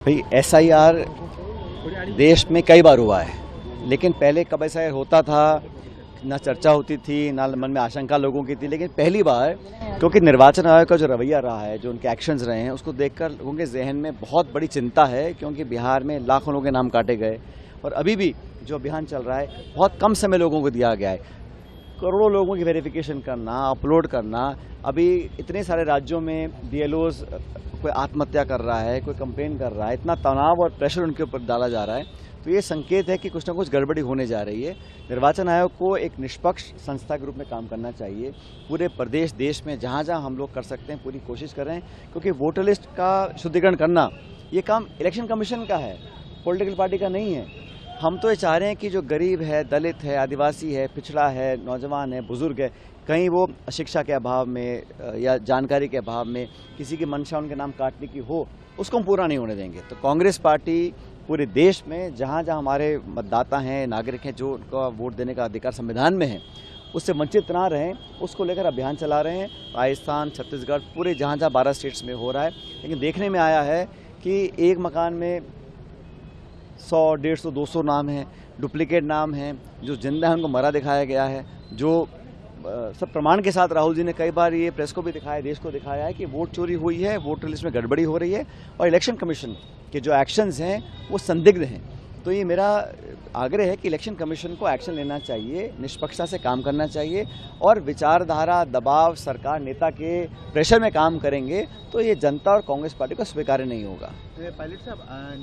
भाई SIR देश में कई बार हुआ है, लेकिन पहले कब SIR होता था ना चर्चा होती थी, ना मन में आशंका लोगों की थी। लेकिन पहली बार क्योंकि निर्वाचन आयोग का जो रवैया रहा है, जो उनके एक्शंस रहे हैं, उसको देखकर लोगों के जहन में बहुत बड़ी चिंता है। क्योंकि बिहार में लाखों लोगों के नाम काटे गए और अभी भी जो अभियान चल रहा है बहुत कम समय लोगों को दिया गया है। करोड़ों लोगों की वेरिफिकेशन करना, अपलोड करना। अभी इतने सारे राज्यों में BLOs कोई आत्महत्या कर रहा है, कोई कंप्लेन कर रहा है, इतना तनाव और प्रेशर उनके ऊपर डाला जा रहा है, तो ये संकेत है कि कुछ ना कुछ गड़बड़ी होने जा रही है। निर्वाचन आयोग को एक निष्पक्ष संस्था के रूप में काम करना चाहिए। पूरे प्रदेश देश में जहाँ जहाँ हम लोग कर सकते हैं पूरी कोशिश करें, क्योंकि वोटर लिस्ट का शुद्धिकरण करना ये काम इलेक्शन कमीशन का है, पॉलिटिकल पार्टी का नहीं है। हम तो ये चाह रहे हैं कि जो गरीब है, दलित है, आदिवासी है, पिछड़ा है, नौजवान है, बुजुर्ग है, कहीं वो शिक्षा के अभाव में या जानकारी के अभाव में किसी की मंशा उनके नाम काटने की हो, उसको हम पूरा नहीं होने देंगे। तो कांग्रेस पार्टी पूरे देश में जहाँ जहाँ हमारे मतदाता हैं, नागरिक हैं, जो उनका वोट देने का अधिकार संविधान में है, उससे वंचित ना रहें, उसको लेकर अभियान चला रहे हैं। राजस्थान, छत्तीसगढ़, पूरे जहाँ जहाँ 12 स्टेट्स में हो रहा है। लेकिन देखने में आया है कि एक मकान में 100, 150, 200 नाम हैं, डुप्लीकेट नाम हैं, जो जिंदा है उनको मरा दिखाया गया है। जो सब प्रमाण के साथ राहुल जी ने कई बार ये प्रेस को भी दिखाया, देश को दिखाया है कि वोट चोरी हुई है, वोटर लिस्ट में गड़बड़ी हो रही है और इलेक्शन कमीशन के जो एक्शंस हैं वो संदिग्ध हैं। तो ये मेरा आग्रह है कि इलेक्शन कमीशन को एक्शन लेना चाहिए, निष्पक्षता से काम करना चाहिए और विचारधारा, दबाव, सरकार, नेता के प्रेशर में काम करेंगे तो ये जनता और कांग्रेस पार्टी को स्वीकार्य नहीं होगा। पायलट साहब